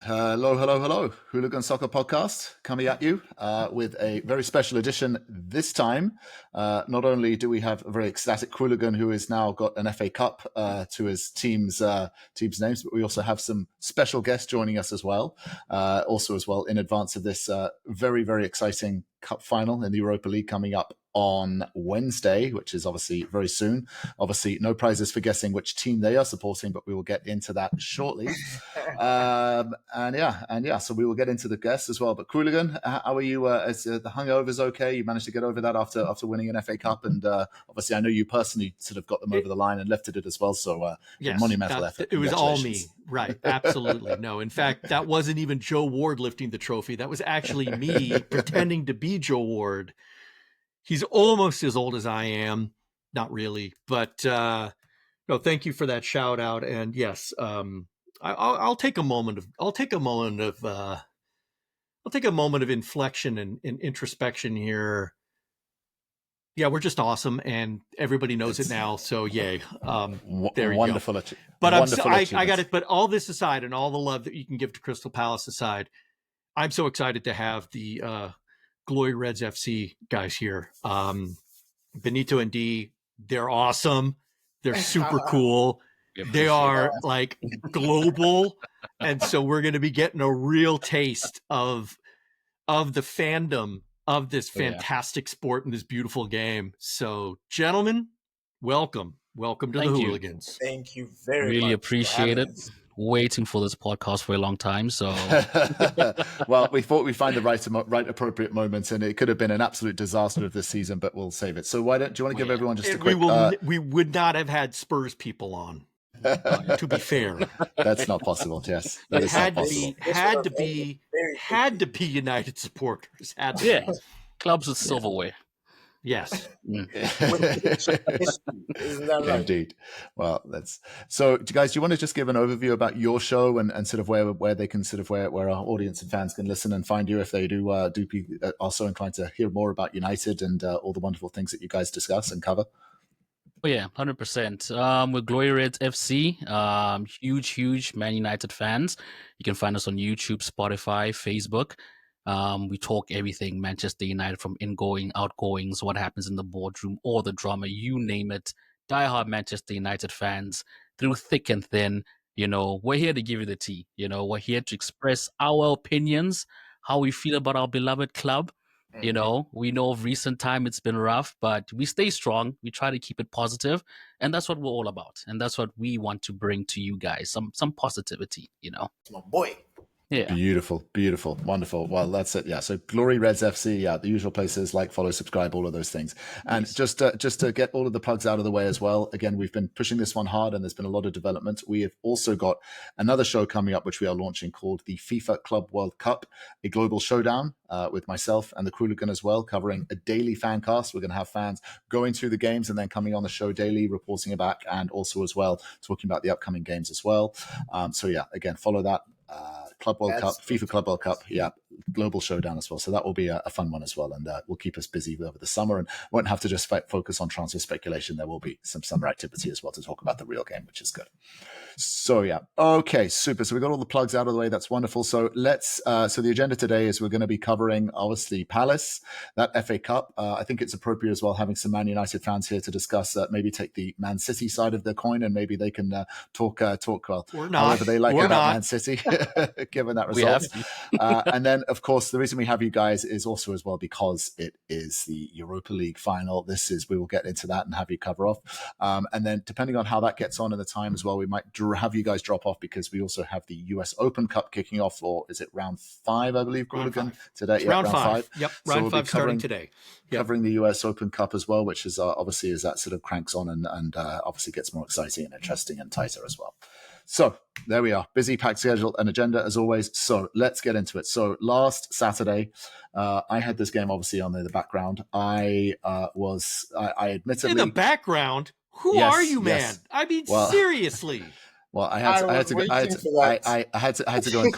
Hello, hello, hello. Hooligan Soccer podcast coming at you with a very special edition this time. Not only do we have a very ecstatic Qooligan who has now got an FA Cup to his team's names, but we also have some special guests joining us as well. Also as well in advance of this very, very exciting cup final in the Europa League coming up on Wednesday, which is obviously very soon. Obviously, no prizes for guessing which team they are supporting, but we will get into that shortly. So we will get into the guests as well. But Qooligan, how are you? Is the hangovers okay? You managed to get over that after winning an FA Cup, and obviously, I know you personally sort of got them over the line and lifted it as well. So, yes, monumental effort. It was all me, right? Absolutely, no. In fact, that wasn't even Joe Ward lifting the trophy. That was actually me pretending to be Joe Ward. He's almost as old as I am. Not really, but no, thank you for that shout out. And yes, I'll take a moment of inflection and introspection here. Yeah, we're just awesome, and everybody knows it now. So yay! There you wonderful go. But I got it. But all this aside, and all the love that you can give to Crystal Palace aside, I'm so excited to have the Glory Reds FC guys here. Benito and Dee, they're awesome. They're super cool. They are like global. And so we're going to be getting a real taste of the fandom of this fantastic sport and this beautiful game. So gentlemen, welcome to the Hooligans. Thank you very much. Really appreciate it. Waiting for this podcast for a long time. So, well, we thought we'd find the right appropriate moments, and it could have been an absolute disaster of this season, but we'll save it. So do you want to give everyone just a quick... We would not have had Spurs people on, to be fair. That's not possible, yes. That had to be United supporters. Clubs with silverware. Yes. Isn't that right? Indeed. Well, so guys, do you want to just give an overview about your show and sort of where they can sort of where our audience and fans can listen and find you if they do be also inclined to hear more about United and all the wonderful things that you guys discuss and cover? Oh yeah, 100%. With Glory Reds FC, huge Man United fans. You can find us on YouTube, Spotify, Facebook. We talk everything Manchester United, from ingoing, outgoings, what happens in the boardroom, all the drama, you name it. Diehard Manchester United fans, through thick and thin. We're here to give you the tea. We're here to express our opinions, how we feel about our beloved club. We know of recent time it's been rough, but we stay strong. We try to keep it positive, and that's what we're all about. And that's what we want to bring to you guys, some positivity, My boy. Yeah. Beautiful. Wonderful. Well, that's it. Yeah. So Glory Reds FC. Yeah. The usual places, like, follow, subscribe, all of those things. And just to get all of the plugs out of the way as well. Again, we've been pushing this one hard and there's been a lot of development. We have also got another show coming up, which we are launching, called the FIFA Club World Cup, a global showdown with myself and the Qooligan as well, covering a daily fan cast. We're going to have fans going through the games and then coming on the show daily, reporting it back, and also as well talking about the upcoming games as well. So yeah, again, follow that. Club World Cup, FIFA Club World Cup, global showdown as well. So that will be a fun one as well, and will keep us busy over the summer, and won't have to just focus on transfer speculation. There will be some summer activity as well to talk about the real game, which is good. So yeah, okay, super. So we got all the plugs out of the way. That's wonderful. So let's. So the agenda today is we're going to be covering obviously Palace, that FA Cup. I think it's appropriate as well having some Man United fans here to discuss. Maybe take the Man City side of the coin, and maybe they can talk well, however they like about Man City. Given that result. And then, of course, the reason we have you guys is also as well because it is the Europa League final. We will get into that and have you cover off. And then depending on how that gets on in the time as well, we might have you guys drop off because we also have the US Open Cup kicking off, or is it round 5, I believe, Qooligan, today? Round 5. Yep, round 5 starting today. Covering the US Open Cup as well, which is obviously as that sort of cranks on and obviously gets more exciting and interesting and tighter as well. So there we are. Busy, packed schedule and agenda as always. So let's get into it. So last Saturday, I had this game obviously on in the background. I admittedly... In the background? Who are you, man? I mean, seriously. Well, I had to go and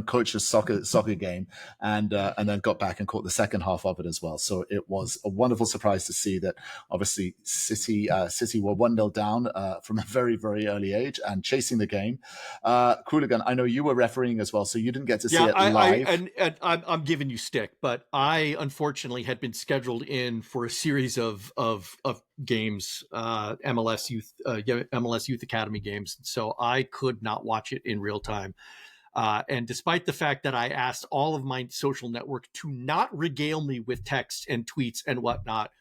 coach a soccer game, and then got back and caught the second half of it as well. So it was a wonderful surprise to see that. Obviously, City were 1-0 down from a very, very early age and chasing the game. Qooligan, I know you were refereeing as well, so you didn't get to see it live. I'm giving you stick, but I unfortunately had been scheduled in for a series of games, MLS Youth Academy games. So I could not watch it in real time. And despite the fact that I asked all of my social network to not regale me with texts and tweets and whatnot,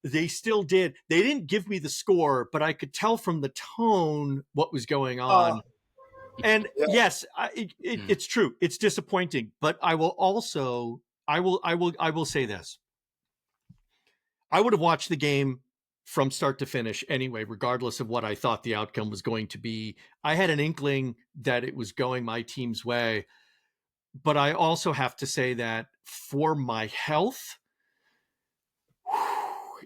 they still did. They didn't give me the score, but I could tell from the tone what was going on. And yes, it's true. It's disappointing, but I will say this. I would have watched the game from start to finish anyway, regardless of what I thought the outcome was going to be. I had an inkling that it was going my team's way, but I also have to say that for my health,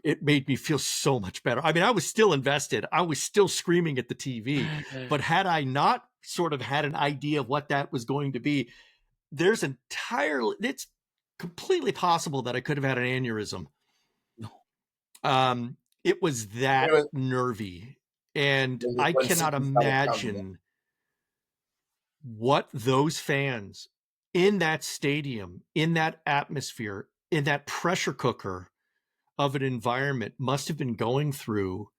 it made me feel so much better. I mean, I was still invested. I was still screaming at the TV, but had I not sort of had an idea of what that was going to be, it's completely possible that I could have had an aneurysm. It was that nervy, and I cannot imagine what those fans in that stadium, in that atmosphere, in that pressure cooker of an environment must have been going through.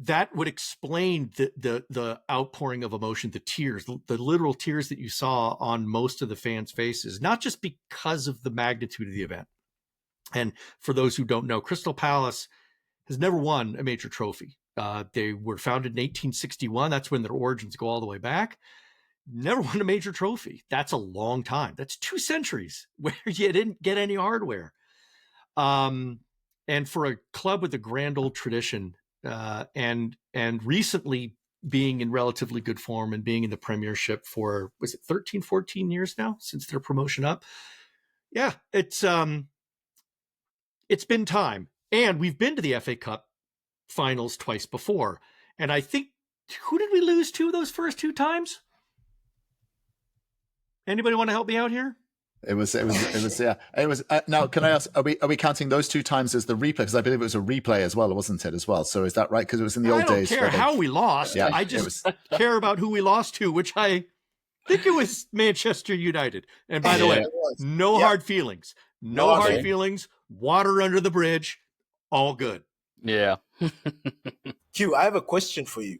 That would explain the outpouring of emotion, the tears, the literal tears that you saw on most of the fans' faces, not just because of the magnitude of the event. And for those who don't know, Crystal Palace has never won a major trophy. They were founded in 1861. That's when their origins go all the way back. Never won a major trophy. That's a long time. That's 2 centuries where you didn't get any hardware. And for a club with a grand old tradition, and recently being in relatively good form and being in the Premiership for, was it 13, 14 years now since their promotion up? Yeah, it's been time. And we've been to the FA Cup finals twice before. And I think, who did we lose to those first 2 times? Anybody want to help me out here? It was. Now, can I ask? Are we counting those 2 times as the replay? Because I believe it was a replay as well, wasn't it? As well. So is that right? Because it was in the old days. I don't care how we lost. Yeah, I just care about who we lost to, which I think it was Manchester United. And by the way, no hard feelings. No hard feelings. Water under the bridge. All good. Yeah. Q, I have a question for you.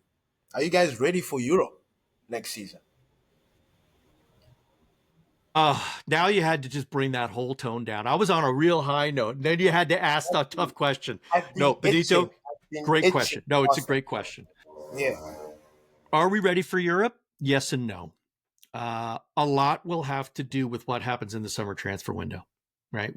Are you guys ready for Europe next season? Now you had to just bring that whole tone down. I was on a real high note. And then you had to ask a tough question. No, Benito, great question. No, it's a great question. Yeah. Are we ready for Europe? Yes and no. A lot will have to do with what happens in the summer transfer window, right?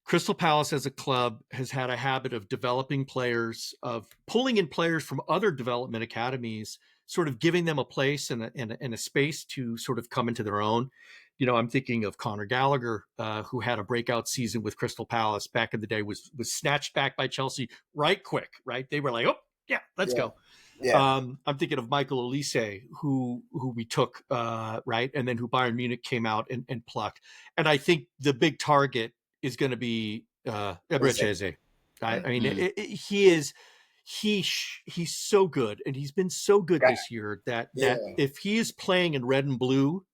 Crystal Palace as a club has had a habit of developing players, of pulling in players from other development academies, sort of giving them a place and a space to sort of come into their own. You know, I'm thinking of Conor Gallagher, who had a breakout season with Crystal Palace back in the day, was snatched back by Chelsea right quick, right? They were like, oh, yeah, let's go. Yeah. I'm thinking of Michael Olise, who we took, right? And then who Bayern Munich came out and plucked. And I think the big target is going to be Ebrecheze. I mean, he's so good, and he's been so good this year that if he is playing in red and blue,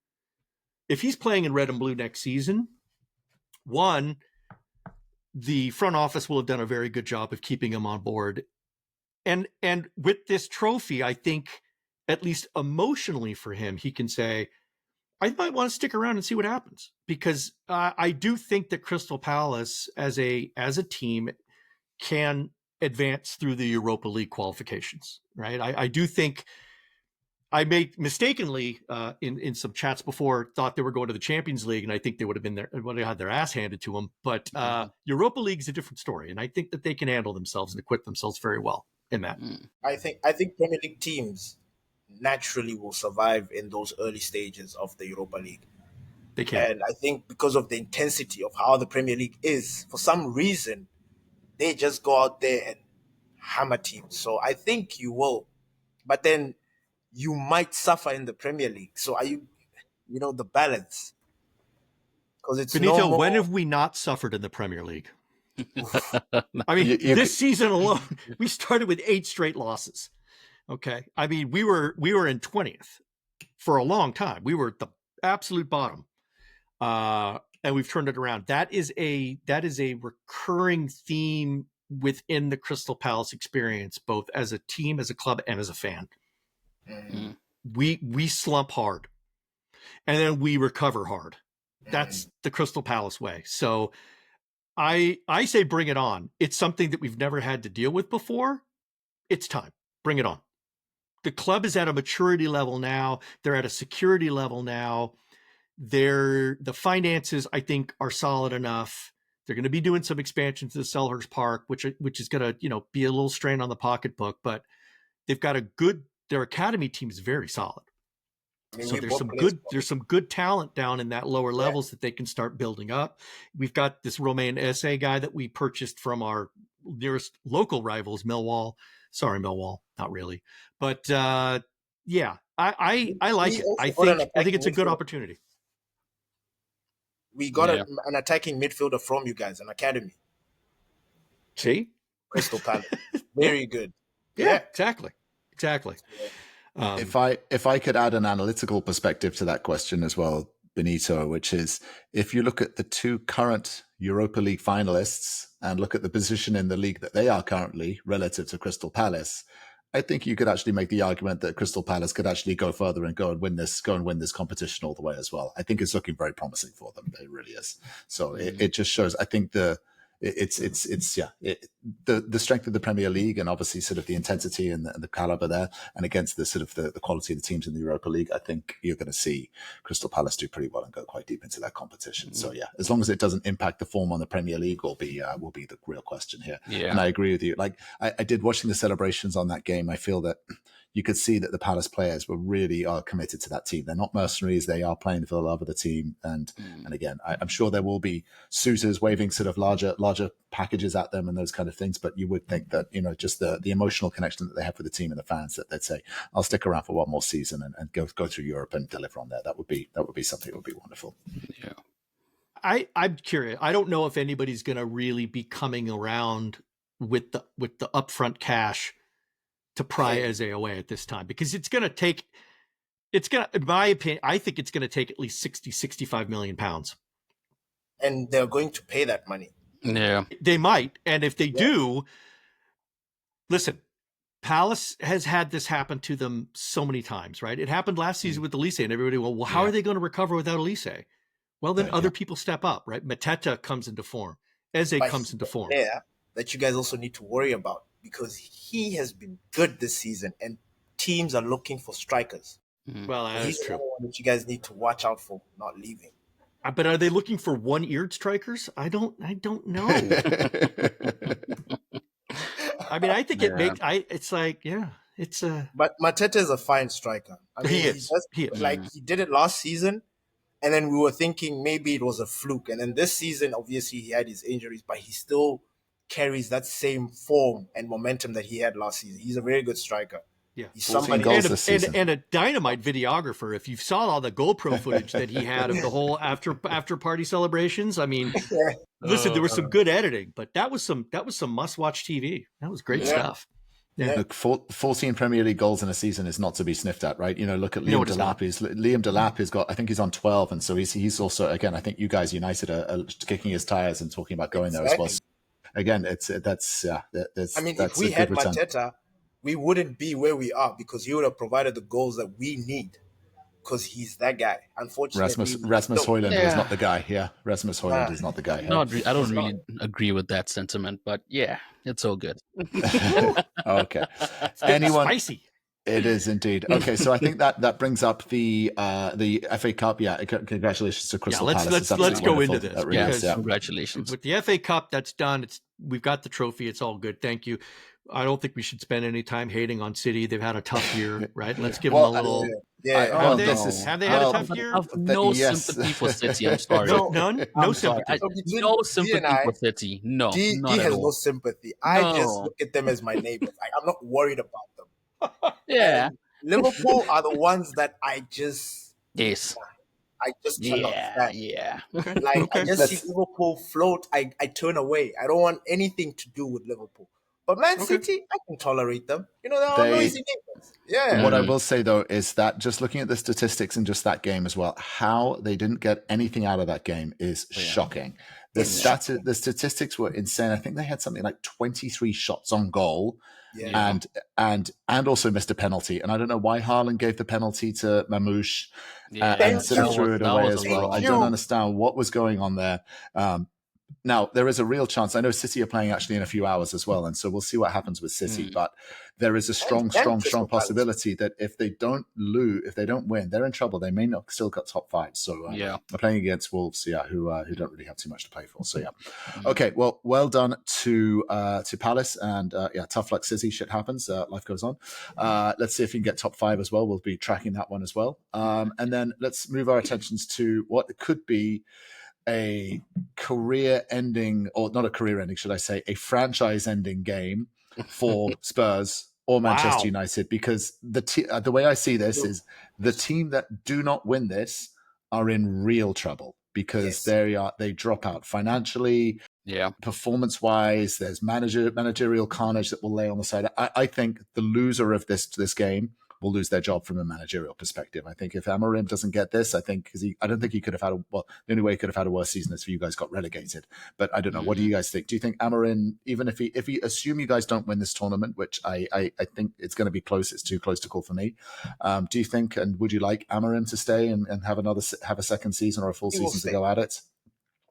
next season, one, the front office will have done a very good job of keeping him on board. And with this trophy, I think, at least emotionally for him, he can say, I might want to stick around and see what happens, because I do think that Crystal Palace as a team can advance through the Europa League qualifications, right? I do think I may mistakenly in some chats before thought they were going to the Champions League, and I think they would have been there, would have had their ass handed to them. But Europa League is a different story, and I think that they can handle themselves and acquit themselves very well in that. I think Premier League teams naturally will survive in those early stages of the Europa League. They can. And I think because of the intensity of how the Premier League is, for some reason, they just go out there and hammer teams. So I think you will. but then you might suffer in the Premier League. So are you, the balance? Because it's Benito, no more... when have we not suffered in the Premier League? I mean, this season alone, we started with 8 straight losses. Okay. I mean, we were in 20th for a long time. We were at the absolute bottom. And we've turned it around. That is a recurring theme within the Crystal Palace experience, both as a team, as a club, and as a fan. Mm. We slump hard, and then we recover hard. That's the Crystal Palace way. So I say bring it on. It's something that we've never had to deal with before. It's time. Bring it on. The club is at a maturity level now. They're at a security level now. The finances, I think, are solid enough. They're going to be doing some expansion to the Selhurst Park, which is going to, be a little strain on the pocketbook, but they've got their academy team is very solid. I mean, so there's some good talent down in that lower levels that they can start building up. We've got this Romain Esse guy that we purchased from our nearest local rivals, Millwall. Sorry, Millwall, not really, but yeah, I like it. I think it's a good opportunity. We got an attacking midfielder from you guys, an academy. See? Crystal Palace. Very good. Yeah, exactly. If I could add an analytical perspective to that question as well, Benito, which is if you look at the 2 current Europa League finalists and look at the position in the league that they are currently relative to Crystal Palace, I think you could actually make the argument that Crystal Palace could actually go further and go and win this competition all the way as well. I think it's looking very promising for them. It really is. So it just shows, I think the strength of the Premier League and obviously sort of the intensity and the caliber there, and against the sort of the quality of the teams in the Europa League, I think you're going to see Crystal Palace do pretty well and go quite deep into that competition. So yeah, as long as it doesn't impact the form on the Premier League, will be the real question here. Yeah. And I agree with you. Like I did watching the celebrations on that game. I feel that you could see that the Palace players are committed to that team. They're not mercenaries. They are playing for the love of the team. And again, I'm sure there will be suitors waving sort of larger packages at them and those kind of things. But you would think that, just the emotional connection that they have with the team and the fans, that they'd say, I'll stick around for one more season and go through Europe and deliver on there. That would be something that would be wonderful. Yeah. I'm curious. I don't know if anybody's going to really be coming around with the upfront cash to pry Eze away at this time, because in my opinion, I think it's going to take at least 65 million pounds. And they're going to pay that money. Yeah. They might. And if they do, listen, Palace has had this happen to them so many times, right? It happened last season with Elise, and everybody, well, how are they going to recover without Elise? Well, then other people step up, right? Mateta comes into form. Eze comes into form. Yeah, that you guys also need to worry about, because he has been good this season and teams are looking for strikers. Well, that's true. One that you guys need to watch out for not leaving. But are they looking for one-eared strikers? I don't know. I mean, I think it's like, it's a... But Mateta is a fine striker. I mean, he is. Like, he did it last season, and then we were thinking maybe it was a fluke. And then this season, obviously, he had his injuries, but he still carries that same form and momentum that he had last season. He's a very good striker. Yeah, he's somebody and a dynamite videographer. If you saw all the GoPro footage that he had of the whole after party celebrations, I mean, listen, there was some good editing, but that was some must watch TV. That was great stuff. Yeah. Look, 14 Premier League goals in a season is not to be sniffed at, right? Look at Liam Delap. Liam Delap has got, I think he's on 12, and so he's also, again, I think you guys United are kicking his tires and talking about going there as well. So, again, if we had Mateta, we wouldn't be where we are, because he would have provided the goals that we need, because he's that guy. Unfortunately, Rasmus Højlund is not the guy. Yeah, Rasmus Højlund is not the guy. No, I don't really agree with that sentiment, but yeah, it's all good. Okay. Anyone? Spicy. It is indeed. Okay, so I think that brings up the FA Cup. Yeah, congratulations to Crystal Palace. Let's go into this. Congratulations. With the FA Cup, that's done. We've got the trophy. It's all good. Thank you. I don't think we should spend any time hating on City. They've had a tough year, right? Let's give them a little. Have they had a tough year? I have no sympathy for City. I'm sorry. None? No sympathy. No sympathy for City. No. He has no sympathy. I just look at them as my neighbors. I'm not worried about them. Yeah. And Liverpool are the ones that I just Yes. cannot stand. Yeah. Like I Okay. just see Liverpool float, I turn away. I don't want anything to do with Liverpool. But Man Okay. City, I can tolerate them. You know, they're all They noisy neighbors. Yeah. What I will say though is that just looking at the statistics in just that game as well, how they didn't get anything out of that game is shocking. The statistics were insane. I think they had something like 23 shots on goal, Yeah. and also missed a penalty. And I don't know why Haaland gave the penalty to Mamouche Yeah. and City Thank threw it that away was as a well. lot. I Thank don't you. understand what was going on there. Now, there is a real chance. I know City are playing actually in a few hours as well, and so we'll see what happens with City. But there is a strong Crystal Palace. possibility that if they don't win, they're in trouble. They may not still got top five. So Yeah. they're playing against Wolves, who don't really have too much to play for. So yeah, okay. Well done to Palace, and tough luck, City. Shit happens. Life goes on. Let's see if we can get top five as well. We'll be tracking that one as well. And then let's move our attentions to what could be a career-ending, or not a career-ending, should I say, a franchise-ending game for Spurs or Manchester United, because the way I see this is the team that do not win this are in real trouble, because they drop out financially, performance-wise. There's managerial carnage that will lay on the side. I think the loser of this game will lose their job from a managerial perspective. I think if Amorim doesn't get this, I don't think he could have the only way he could have had a worse season is if you guys got relegated. But I don't know. What do you guys think? Do you think Amorim, even if he assume you guys don't win this tournament, which I think it's going to be close, it's too close to call for me. Do you think, and would you like Amorim to stay and have a second season or a full season to go at it?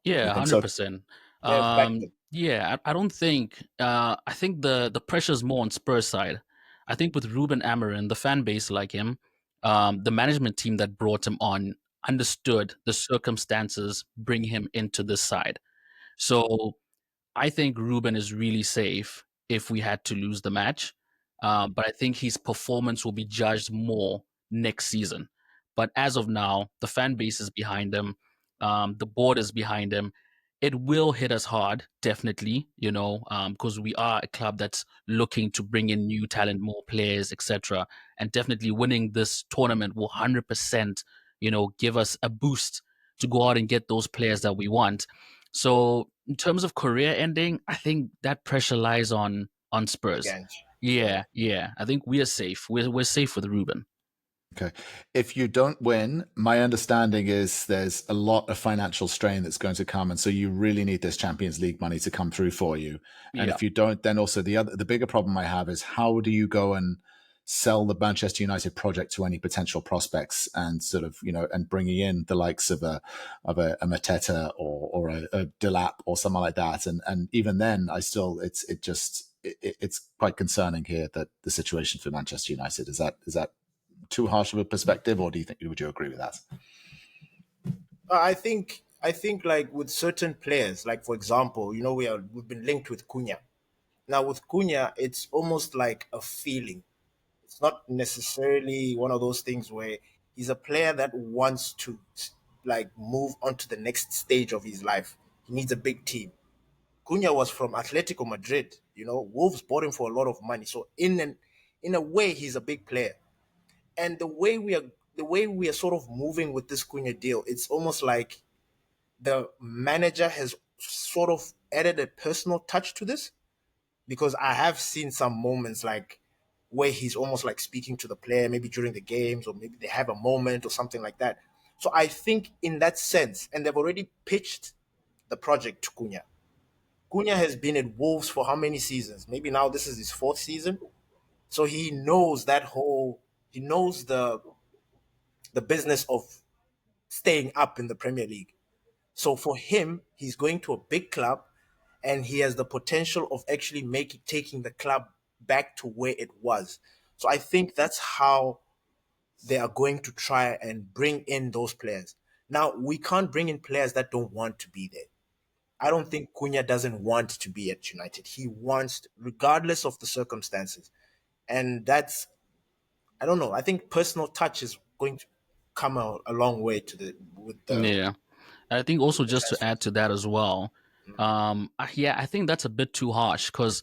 Yeah, 100%. I don't think. I think the pressure is more on Spurs side. I think with Ruben Amorim, the fan base like him, the management team that brought him on understood the circumstances bring him into this side. So I think Ruben is really safe if we had to lose the match. But I think his performance will be judged more next season. But as of now, the fan base is behind him. The board is behind him. It will hit us hard, definitely, because we are a club that's looking to bring in new talent, more players, etc. And definitely winning this tournament will 100%, give us a boost to go out and get those players that we want. So in terms of career ending, I think that pressure lies on Spurs. Yeah. I think we are safe. We're safe with Ruben. Okay. If you don't win, my understanding is there's a lot of financial strain that's going to come, and so you really need this Champions League money to come through for you. And if you don't, then also the bigger problem I have is how do you go and sell the Manchester United project to any potential prospects, and sort of and bringing in the likes of a Mateta or a Delap or someone like that, and even then, it's quite concerning here that the situation for Manchester United is that too harsh of a perspective, or would you agree with that? I think like with certain players, like for example, we've been linked with Cunha. Now with Cunha, it's almost like a feeling. It's not necessarily one of those things where he's a player that wants to like move on to the next stage of his life. He needs a big team. Cunha was from Atletico Madrid. Wolves bought him for a lot of money. So in a way, he's a big player. And the way we are sort of moving with this Cunha deal, it's almost like the manager has sort of added a personal touch to this, because I have seen some moments like where he's almost like speaking to the player, maybe during the games, or maybe they have a moment or something like that. So I think in that sense, and they've already pitched the project to Cunha. Cunha has been at Wolves for how many seasons? Maybe now this is his fourth season. So he knows he knows the business of staying up in the Premier League. So for him, he's going to a big club, and he has the potential of actually taking the club back to where it was. So I think that's how they are going to try and bring in those players. Now, we can't bring in players that don't want to be there. I don't think Cunha doesn't want to be at United. He wants, regardless of the circumstances. And that's, I don't know, I think personal touch is going to come a long way Yeah. I think also just to add to that as well, I think that's a bit too harsh, because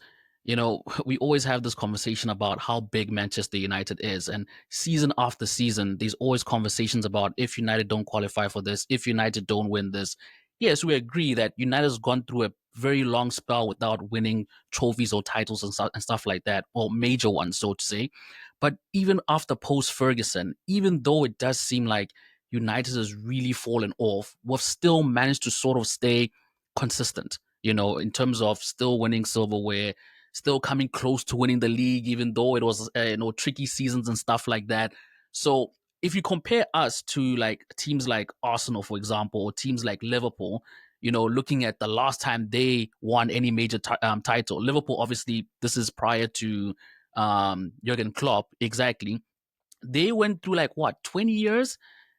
we always have this conversation about how big Manchester United is. And season after season, there's always conversations about if United don't qualify for this, if United don't win this. Yes, we agree that United has gone through a very long spell without winning trophies or titles and stuff like that, or major ones, so to say. But even after post-Ferguson, even though it does seem like United has really fallen off, we've still managed to sort of stay consistent, in terms of still winning silverware, still coming close to winning the league, even though it was tricky seasons and stuff like that. So if you compare us to like teams like Arsenal, for example, or teams like Liverpool, looking at the last time they won any major title, Liverpool, obviously, this is prior to Jurgen Klopp, exactly. They went through 20 years,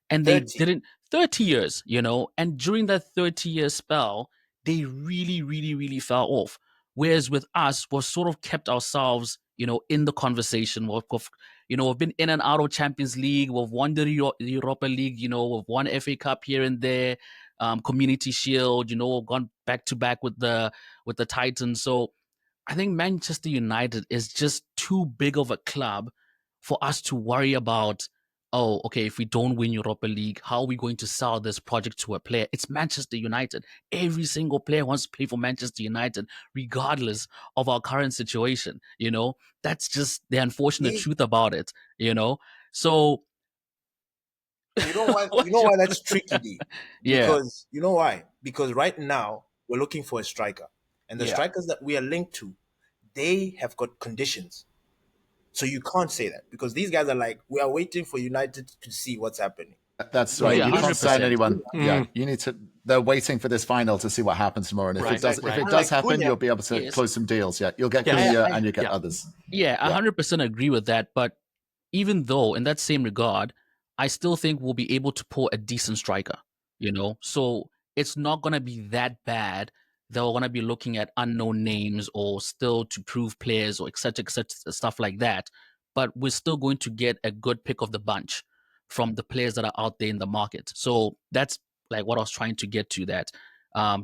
and they 30. didn't 30 years, and during that 30-year spell, they really, really, really fell off. Whereas with us, we've sort of kept ourselves, in the conversation. We've been in and out of Champions League. We've won the Europa League. We've won FA Cup here and there, Community Shield. We've gone back to back with the Titans. So I think Manchester United is just too big of a club for us to worry about. Oh, okay, if we don't win Europa League, how are we going to sell this project to a player? It's Manchester United. Every single player wants to play for Manchester United, regardless of our current situation. That's just the unfortunate truth about it. So You know why? You know why that's tricky, D? Yeah. Because you know why? Because right now we're looking for a striker, and the strikers that we are linked to, they have got conditions. So you can't say that, because these guys are like, we are waiting for United to see what's happening. That's right. Yeah, you can't sign 100%. anyone. Yeah, you need to. They're waiting for this final to see what happens tomorrow, and if it does, if it does happen, Cunha, you'll be able to yes. close some deals. Yeah, you'll get Yes. Cunha and you get others. Yeah, 100% agree with that. But even though, in that same regard, I still think we'll be able to pull a decent striker, So it's not going to be that bad that we're going to be looking at unknown names or still to prove players or et cetera, stuff like that. But we're still going to get a good pick of the bunch from the players that are out there in the market. So that's like what I was trying to get to, that.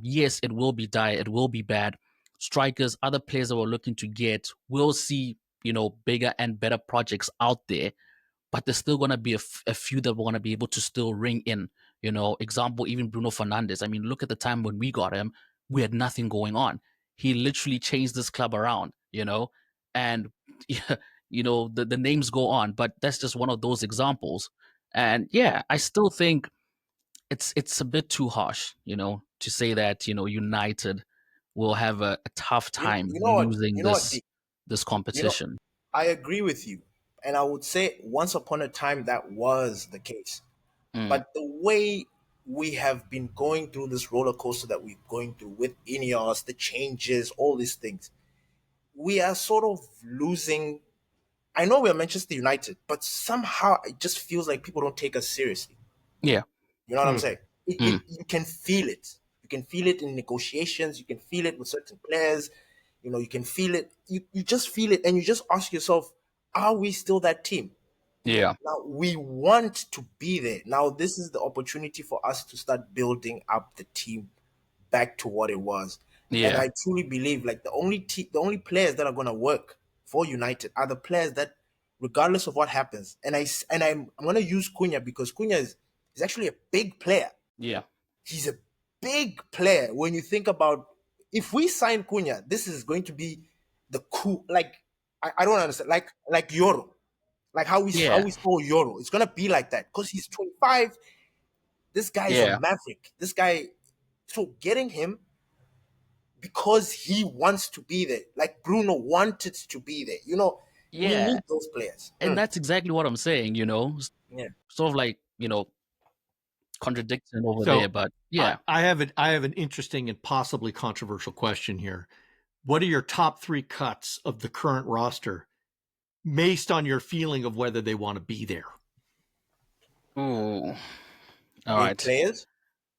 Yes, it will be dire, it will be bad. Strikers, other players that we're looking to get, we'll see, bigger and better projects out there, but there's still going to be a few that we're going to be able to still ring in. Example, even Bruno Fernandes. I mean, look at the time when we got him, we had nothing going on. He literally changed this club around, and, the names go on, but that's just one of those examples. And yeah, I still think it's a bit too harsh, to say that, United will have a tough time losing this competition. I agree with you. And I would say once upon a time that was the case. But the way we have been going through this roller coaster that we're going through with Ineos, the changes, all these things, we are sort of losing. I know we're Manchester United, but somehow it just feels like people don't take us seriously. Yeah. You know what I'm saying? You can feel it. You can feel it in negotiations. You can feel it with certain players. You can feel it. You just feel it, and you just ask yourself, are we still that team? Yeah. Now, we want to be there. Now, this is the opportunity for us to start building up the team back to what it was. Yeah. And I truly believe the only players that are going to work for United are the players that, regardless of what happens, and I'm going to use Cunha, because Cunha is actually a big player. Yeah. He's a big player. When you think about, if we sign Cunha, this is going to be the cool, I don't understand, like Euro. Like how we saw Euro. It's going to be like that, because he's 25. This guy is a maverick. This guy, so getting him because he wants to be there, like Bruno wanted to be there. We need those players. And that's exactly what I'm saying, Yeah. Sort of like, contradiction over there, but yeah. I have an interesting and possibly controversial question here. What are your top 3 cuts of the current roster based on your feeling of whether they want to be there? Ooh. All right. Players?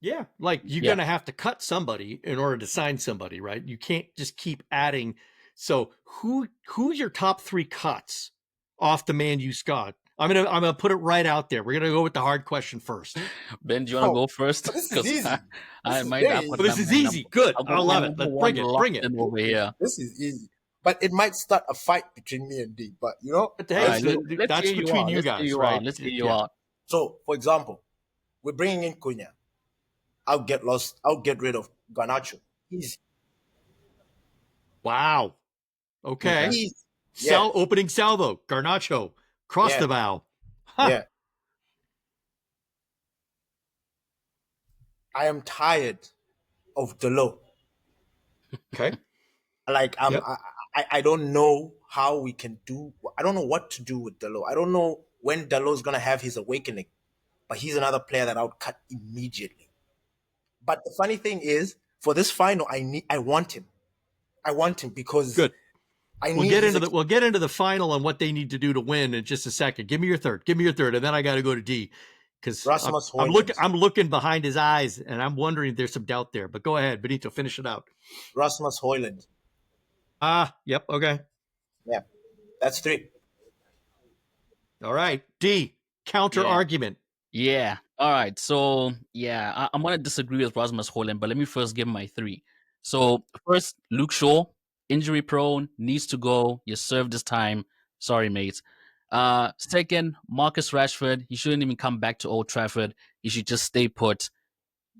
Yeah. You're going to have to cut somebody in order to sign somebody, right? You can't just keep adding. So who's your top 3 cuts off the Man U squad? I'm gonna put it right out there. We're gonna go with the hard question first. Ben, do you want to go first? This is easy. I might not put this is easy. Good. I love it. Bring it. Over here. This is easy. But it might start a fight between me and D. But But hey, All right, so that's hear you between out. you Let's hear guys, you right? out. Let's hear you Yeah. out. so for example, we're bringing in Cunha. I'll get rid of Garnacho. Easy. Wow. Okay. Easy. Yeah. Opening salvo. Garnacho. Cross Yeah. the bow. Huh. Yeah. I am tired of Delo. Okay. Like Yep. I don't know how we can do. I don't know what to do with Delo. I don't know when Delo's gonna have his awakening, but he's another player that I would cut immediately. But the funny thing is, for this final, I want him. I want him because Good. I We'll need get his into we'll get into the final and what they need to do to win in just a second. Give me your third, and then I got to go to D because Rasmus I'm Højlund. looking behind his eyes and I'm wondering if there's some doubt there. But go ahead, Benito, finish it out. Rasmus Højlund. Yep, okay, Yeah, that's 3. all right. D, counter Yeah. argument. Yeah. All right. So yeah, I'm gonna disagree with Rasmus Højlund, but let me first give my 3. So first, Luke Shaw, injury prone, needs to go. You served his time. Sorry, mate. Second, Marcus Rashford. He shouldn't even come back to Old Trafford. He should just stay put,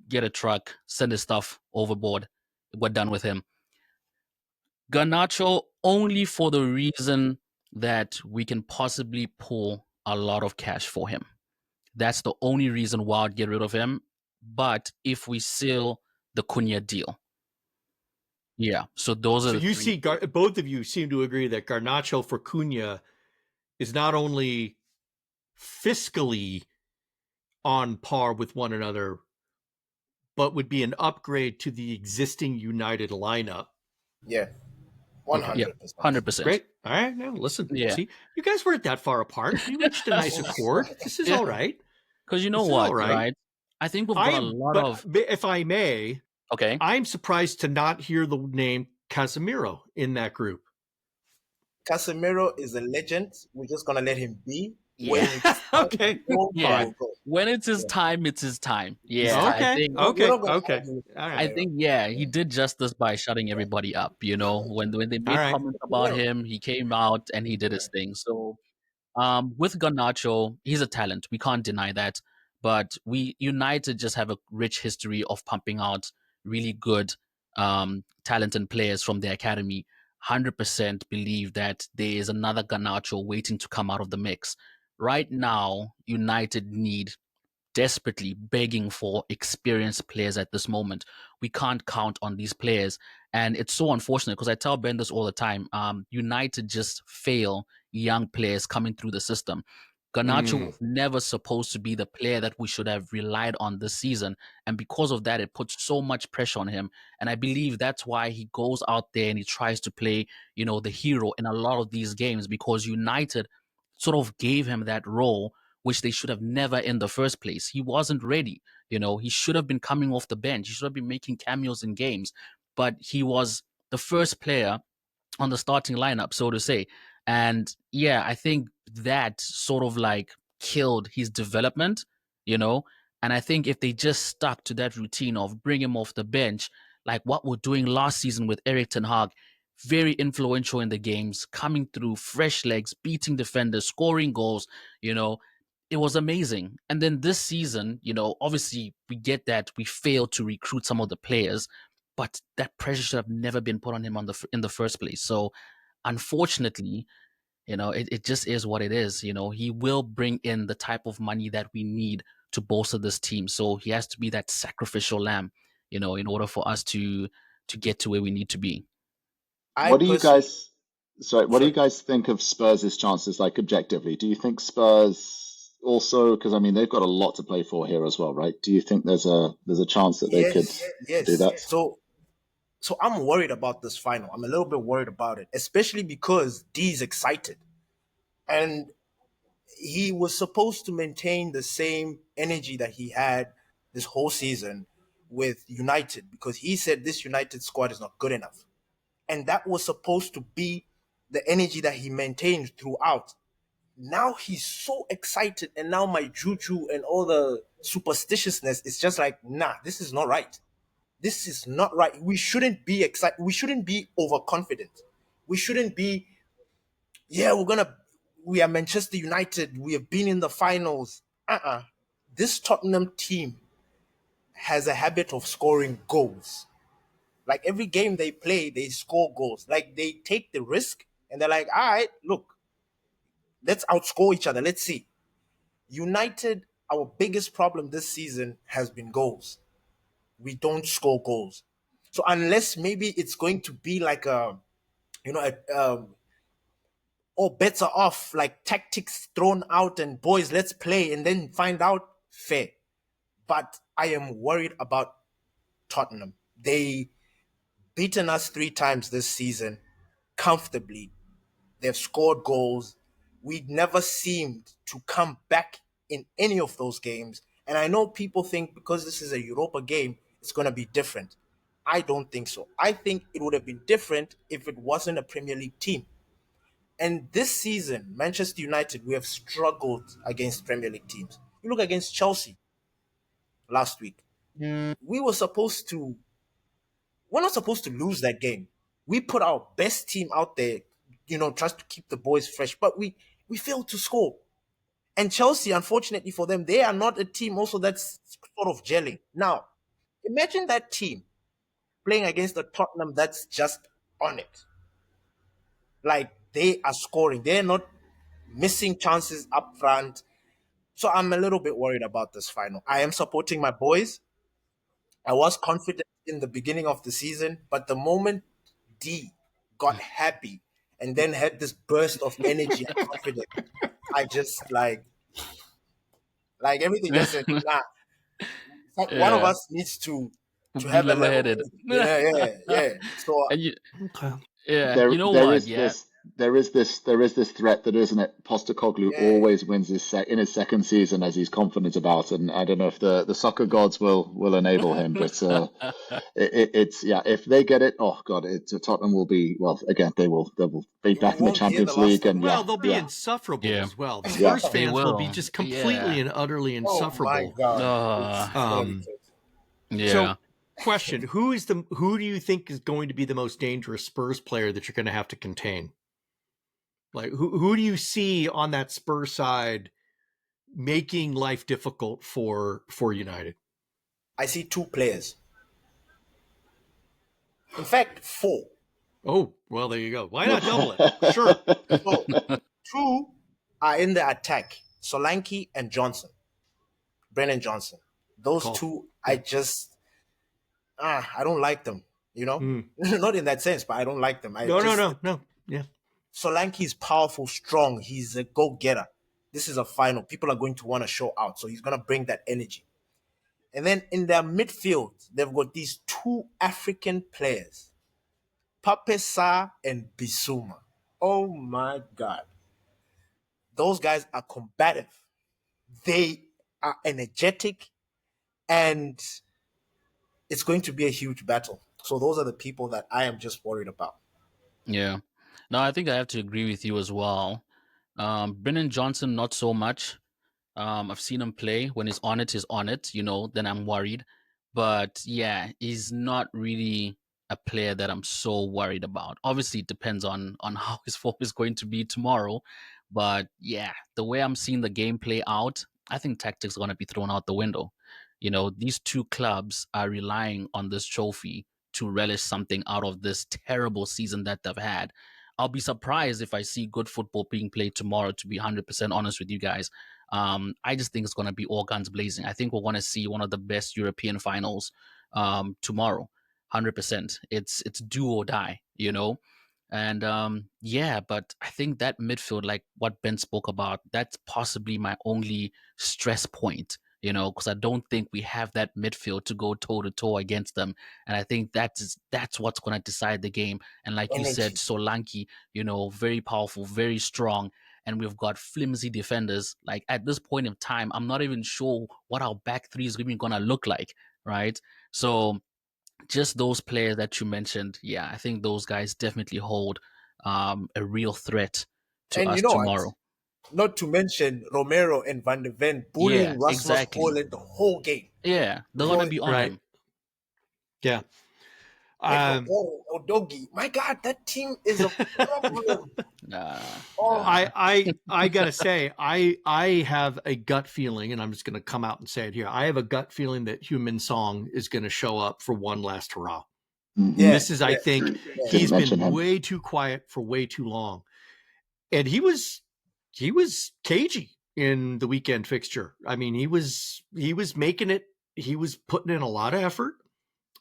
get a truck, send his stuff overboard. We're done with him. Garnacho only for the reason that we can possibly pull a lot of cash for him. That's the only reason why I'd get rid of him. But if we seal the Cunha deal, yeah. So those are So the you 3. see, both of you seem to agree that Garnacho for Cunha is not only fiscally on par with one another, but would be an upgrade to the existing United lineup. Yeah, 100%. Yeah, 100%. Great. All right. Now listen. Yeah. See, you guys weren't that far apart. We reached a nice accord. This is Yeah. all right. Because you know This is what, all right. I think we've got a lot of. If I may, Okay. I'm surprised to not hear the name Casemiro in that group. Casemiro is a legend. We're just gonna let him be. Yeah. When it's Okay. Yeah. Go. When it's his time, it's his time. Yeah. Okay. I think, Okay. We're not gonna Okay. argue with All right. I think, yeah, he did justice by shutting everybody up. You know, when they made All right. comments about him, he came out and he did his thing. So, with Garnacho, he's a talent. We can't deny that. But we United just have a rich history of pumping out really good, talented players from the academy. 100% believe that there is another Garnacho waiting to come out of the mix. Right now, United need desperately begging for experienced players at this moment. We can't count on these players. And it's so unfortunate because I tell Ben this all the time. United just fail young players coming through the system. Garnacho was never supposed to be the player that we should have relied on this season. And because of that, it puts so much pressure on him. And I believe that's why he goes out there and he tries to play, the hero in a lot of these games because United sort of gave him that role which they should have never in the first place. He wasn't ready. He should have been coming off the bench. He should have been making cameos in games. But he was the first player on the starting lineup, so to say. And yeah, I think that sort of like killed his development, And I think if they just stuck to that routine of bring him off the bench, like what we're doing last season with Erik ten Hag, very influential in the games, coming through, fresh legs, beating defenders, scoring goals, it was amazing. And then this season, obviously we get that we failed to recruit some of the players, but that pressure should have never been put on him in the first place. So unfortunately, it just is what it is. He will bring in the type of money that we need to bolster this team. So he has to be that sacrificial lamb, in order for us to get to where we need to be. What do you guys think of Spurs' chances, like objectively? Do you think Spurs also, because I mean they've got a lot to play for here as well, right? Do you think there's a chance that they could do that? So I'm worried about this final. I'm a little bit worried about it, especially because D's excited. And he was supposed to maintain the same energy that he had this whole season with United because he said this United squad is not good enough. And that was supposed to be the energy that he maintained throughout. Now he's so excited, and now my juju and all the superstitiousness is just like, nah, this is not right. This is not right. We shouldn't be excited. We shouldn't be overconfident. We shouldn't be, we are Manchester United. We have been in the finals. This Tottenham team has a habit of scoring goals. Like every game they play, they score goals. Like they take the risk and they're like, all right, look, let's outscore each other. Let's see. United, our biggest problem this season has been goals. We don't score goals. So unless maybe it's going to be like all bets are off, like tactics thrown out and boys, let's play and then find out, fair. But I am worried about Tottenham. They beaten us 3 times this season comfortably. They've scored goals. We never seemed to come back in any of those games. And I know people think because this is a Europa game, it's going to be different. I don't think so. I think it would have been different if it wasn't a Premier League team. And this season, Manchester United, we have struggled against Premier League teams. You look against Chelsea last week. We're not supposed to lose that game. We put our best team out there, tries to keep the boys fresh, but we failed to score. And Chelsea, unfortunately for them, they are not a team also that's sort of gelling. Now, imagine that team playing against a Tottenham that's just on it. Like, they are scoring. They're not missing chances up front. So I'm a little bit worried about this final. I am supporting my boys. I was confident in the beginning of the season, but the moment Dee got happy and then had this burst of energy and confidence, I just like everything just said, nah. One of us needs to have a level. Yeah. So And There, you know there what? is Yeah. there is this threat that, isn't it? Postecoglou always wins in his second season, as he's confident about, and I don't know if the soccer gods will enable him, but it's if they get it, oh god, Tottenham will be, well, again, they'll be back in the won't hear the Champions last League, of and They'll be insufferable Yeah. as well. The Yeah. Spurs They fans will be will. just completely and utterly insufferable. Oh my god. Uh, yeah. So, question: Who do you think is going to be the most dangerous Spurs player that you're going to have to contain? Like, who do you see on that Spurs side making life difficult for United? I see 2 players. In fact, 4. Oh, well, there you go. Why not double it? Sure. So 2 are in the attack. Solanke and Johnson. Brennan Johnson. Those Cool. 2, I just I don't like them, Not in that sense, but I don't like them. No. Yeah. Solanke is powerful, strong. He's a go-getter. This is a final. People are going to want to show out, so he's going to bring that energy. And then in their midfield, they've got these 2 African players, Pape Sarr and Bissouma. Oh my God. Those guys are combative. They are energetic, and it's going to be a huge battle. So those are the people that I am just worried about. Yeah. No, I think I have to agree with you as well. Brennan Johnson, not so much. I've seen him play. When he's on it, then I'm worried. But yeah, he's not really a player that I'm so worried about. Obviously, it depends on how his form is going to be tomorrow. But yeah, the way I'm seeing the game play out, I think tactics are going to be thrown out the window. These 2 clubs are relying on this trophy to relish something out of this terrible season that they've had. I'll be surprised if I see good football being played tomorrow, to be 100% honest with you guys. I just think it's going to be all guns blazing. I think we're going to see one of the best European finals tomorrow, 100%. It's do or die, And but I think that midfield, like what Ben spoke about, that's possibly my only stress point, because I don't think we have that midfield to go toe to toe against them. And I think that's what's going to decide the game. And like you said, Solanke, very powerful, very strong. And we've got flimsy defenders. Like at this point in time, I'm not even sure what our back 3 is even going to look like, right? So just those players that you mentioned, yeah, I think those guys definitely hold a real threat to us tomorrow. Not to mention Romero and Van de Ven bullying Rasmus Højlund the whole game. Yeah, they're going to be on him. Yeah. Doggy. My God, that team is a problem. I gotta say, I have a gut feeling, and I'm just gonna come out and say it here. I have a gut feeling that Heung-min Song is gonna show up for one last hurrah. This is, I think, he's been way too quiet for way too long, and he was cagey in the weekend fixture. I mean, he was making it. He was putting in a lot of effort.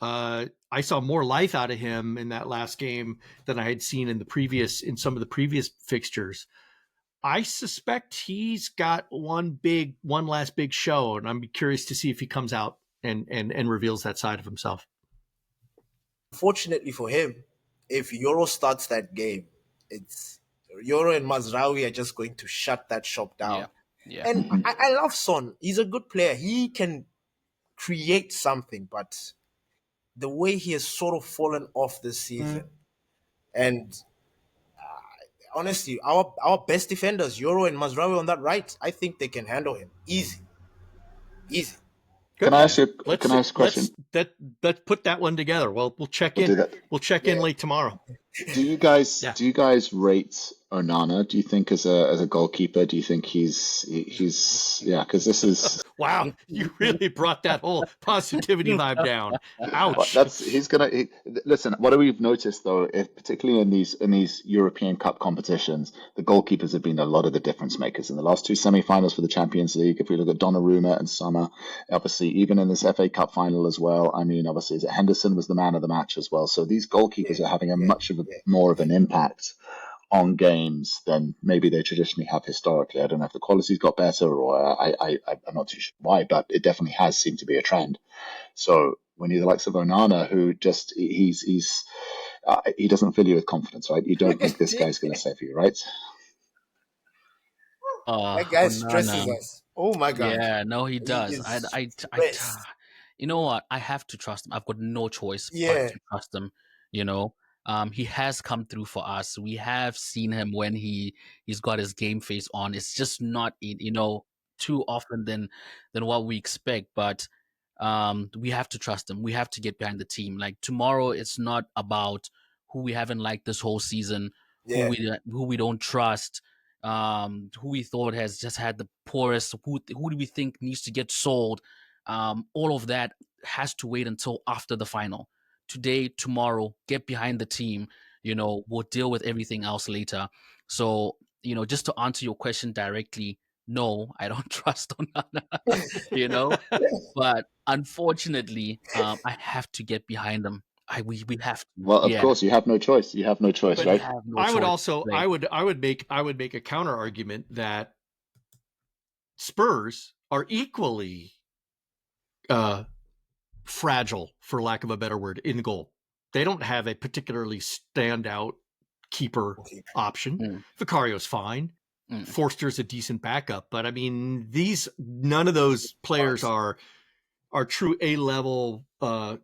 I saw more life out of him in that last game than I had seen in some of the previous fixtures. I suspect he's got one last big show, and I'm curious to see if he comes out and reveals that side of himself. Fortunately for him, if Euro starts that game, it's Euro and Mazraoui are just going to shut that shop down. Yeah. And I love Son. He's a good player. He can create something, but the way he has sort of fallen off this season, and honestly, our best defenders, Euro and Mazraoui on that right, I think they can handle him easy. Good. Can I ask a question? Let's put that one together. Well, we'll check in. We'll check in late tomorrow. Do you guys rate Onana? Do you think as a goalkeeper? Do you think he's because this is wow, you really brought that whole positivity vibe down. Ouch. Listen. What we've noticed though, particularly in these European Cup competitions, the goalkeepers have been a lot of the difference makers in the last two semi-finals for the Champions League. If we look at Donnarumma and Sommer, obviously even in this FA Cup final as well. I mean, obviously Henderson was the man of the match as well. So these goalkeepers are having more of an impact on games than maybe they traditionally have historically. I don't know if the quality's got better or I'm not too sure why, but it definitely has seemed to be a trend. So when you're the likes of Onana, who just he doesn't fill you with confidence, right? You don't think this guy's going to save you, right? That guy stresses us. Oh my God! Yeah, no, he does. I you know what? I have to trust him. I've got no choice but to trust him. You know, he has come through for us. We have seen him when he's got his game face on. It's just not too often than what we expect. But we have to trust him. We have to get behind the team. Like tomorrow, it's not about who we haven't liked this whole season, who we don't trust. Who we thought has just had the poorest, who do we think needs to get sold? All of that has to wait until after the final. Today, tomorrow, get behind the team. We'll deal with everything else later. So, just to answer your question directly, no, I don't trust Onana, but unfortunately, I have to get behind them. We have to. Well, of course, you have no choice. You have no choice, but right? I would make a counter argument that Spurs are equally fragile, for lack of a better word, in goal. They don't have a particularly standout keeper option. Vicario's fine. Forster's a decent backup, but I mean, none of those players are true A-level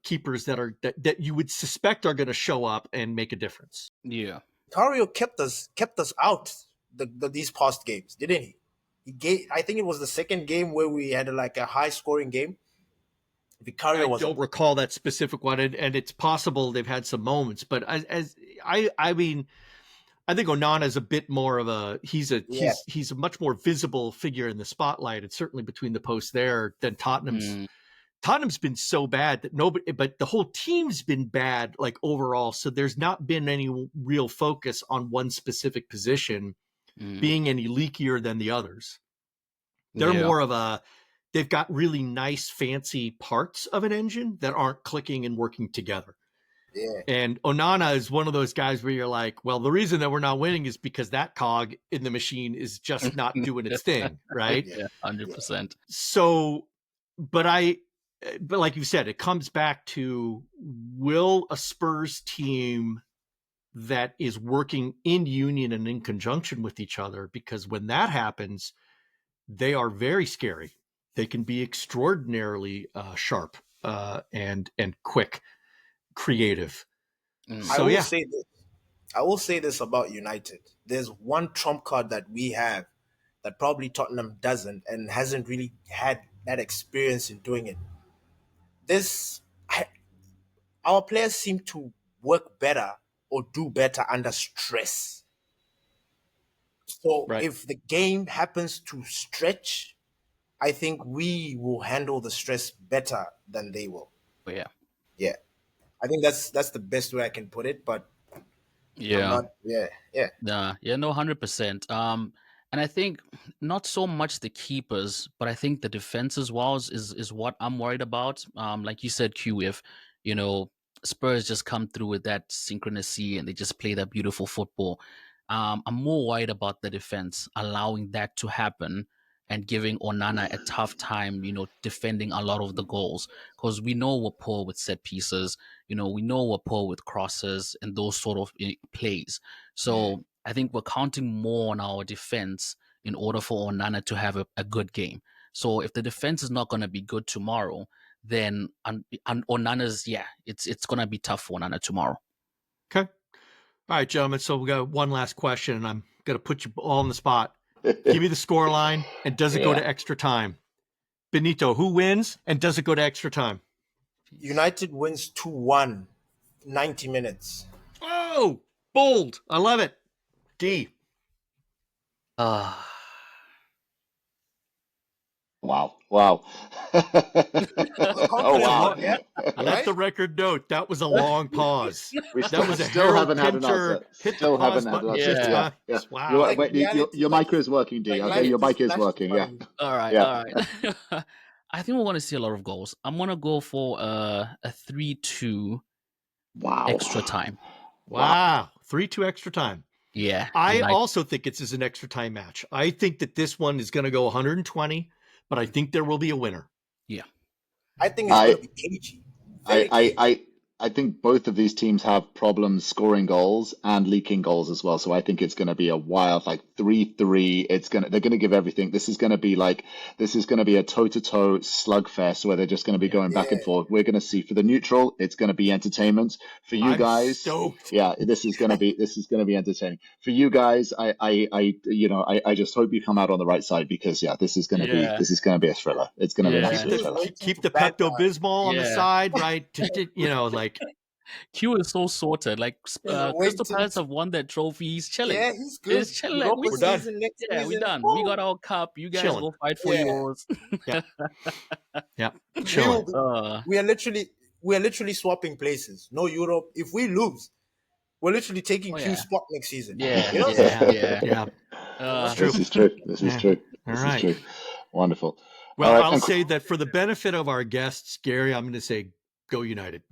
keepers that you would suspect are going to show up and make a difference. Yeah, Vicario kept us out these past games, didn't he? I think it was the second game where we had a high-scoring game. Vicario I don't recall that specific one, and it's possible they've had some moments, but I mean, I think Onana is a bit more of he's a much more visible figure in the spotlight, and certainly between the posts there than Tottenham's. Tottenham's been so bad that but the whole team's been bad, like overall. So there's not been any real focus on one specific position being any leakier than the others. They're more of they've got really nice, fancy parts of an engine that aren't clicking and working together. Yeah. And Onana is one of those guys where you're like, well, the reason that we're not winning is because that cog in the machine is just not doing its thing, right? Yeah, 100%. So, but like you said, it comes back to, will a Spurs team that is working in union and in conjunction with each other, because when that happens, they are very scary. They can be extraordinarily sharp and quick, creative. So, I will say this about United. There's one trump card that we have that probably Tottenham doesn't and hasn't really had that experience in doing it. our players seem to work better or do better under stress. So if the game happens to stretch, I think we will handle the stress better than they will. Yeah. Yeah. I think that's the best way I can put it, but Yeah. yeah. No, 100%. And I think not so much the keepers, but I think the defense as well is what I'm worried about. Like you said, Q, if Spurs just come through with that synchronicity and they just play that beautiful football. I'm more worried about the defense allowing that to happen and giving Onana a tough time, defending a lot of the goals, because we know we're poor with set pieces. We know we're poor with crosses and those sort of plays. So I think we're counting more on our defense in order for Onana to have a good game. So if the defense is not going to be good tomorrow, then Onana's, it's going to be tough for Onana tomorrow. Okay. All right, gentlemen. So we got one last question, and I'm going to put you all on the spot. Give me the score line, and does it go to extra time? Benito, who wins, and does it go to extra time? United wins 2-1, 90 minutes. Oh, bold. I love it. D. Wow. Oh, wow. Let the record note, that was a long pause. That was still haven't had an answer. Still haven't had an answer. Yeah. Wow. Your mic is working, D. Okay, your mic is working. Yeah. All right. All right. I think we're going to see a lot of goals. I'm going to go for a 3-2 extra time. Wow. 3-2 extra time. Yeah. I also think it's an extra time match. I think that this one is going to go 120, but I think there will be a winner. Yeah. I think it's going to be cagey. I think both of these teams have problems scoring goals and leaking goals as well. So I think it's going to be a wild, 3-3. They're going to give everything. This is going to be a toe-to-toe slugfest where they're just going to be going back and forth. We're going to see, for the neutral, it's going to be entertainment. For you guys, this is going to be entertaining. For you guys, I just hope you come out on the right side, because this is going to be a thriller. It's going to be an absolute thriller. Keep the Pepto-Bismol on the side, right? Q is so sorted. Crystal Palace have won that trophy. He's chilling. Yeah, he's good. He's chilling. We're done. We're done. We got our cup. You guys go fight for yours. Yeah. Chilling. We are literally swapping places. No Europe. If we lose, we're literally taking Q's spot next season. Yeah. This is true. This is true. Wonderful. Well, right, I'll say that for the benefit of our guests, Gary, I'm going to say go United.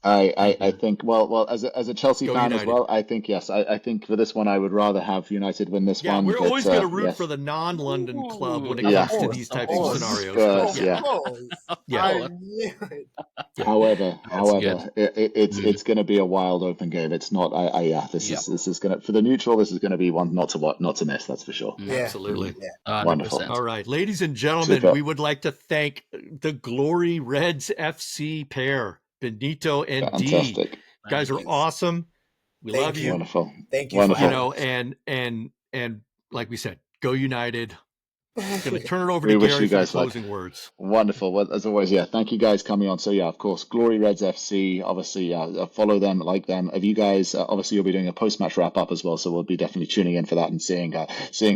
I think as a Chelsea fan as well, I think yes. I think for this one I would rather have United win this one. We're always going to root for the non-London club when it comes to these types of scenarios. However, it's going to be a wild open game. It's not. This is going to, for the neutral. This is going to be one not to miss. That's for sure. Absolutely. Wonderful. All right, ladies and gentlemen, we would like to thank the Glory Reds FC pair, Benito and Fantastic. D. Guys are awesome. We love you. Wonderful. Thank you. Wonderful. And like we said, go United. I'm going to turn it over We to wish Gary you for guys closing words. Wonderful. Well, as always, thank you guys coming on. So of course, Glory Reds FC, obviously, follow them, like them. Have you guys, obviously you'll be doing a post-match wrap-up as well, so we'll be definitely tuning in for that and seeing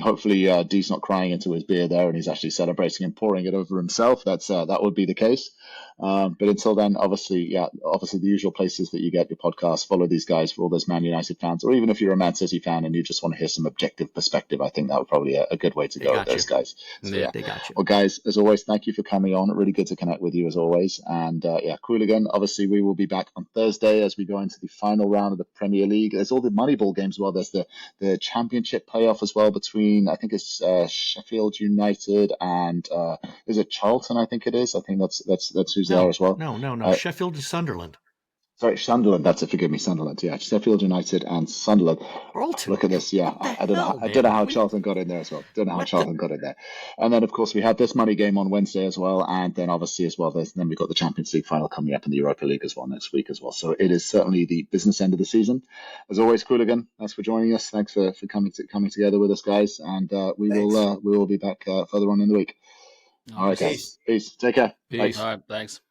hopefully Dee's not crying into his beer there and he's actually celebrating and pouring it over himself. That would be the case. But until then, obviously the usual places that you get your podcast. Follow these guys for all those Man United fans, or even if you're a Man City fan and you just want to hear some objective perspective, I think that would probably be a good way to go with those guys. So, they got you. Well, guys, as always, thank you for coming on. Really good to connect with you as always. And Qooligan, obviously we will be back on Thursday as we go into the final round of the Premier League. There's all the Moneyball games as well. There's the Championship playoff as well between, I think it's Sheffield United and is it Charlton? I think it is. I think that's who's there as well. No. Sheffield is Sunderland. Sorry, Sunderland. That's it. Forgive me, Sunderland. Yeah, Sheffield United and Sunderland. Charlton. Look at this. Yeah, I don't know how Charlton got in there as well. Charlton got in there. And then of course we have this money game on Wednesday as well, and then obviously as well, then we've got the Champions League final coming up in the Europa League as well next week as well. So it is certainly the business end of the season. As always, Qooligan, thanks for joining us. Thanks for coming together with us, guys. And we will be back further on in the week. All right, guys. Peace. Take care. Peace. All right, thanks.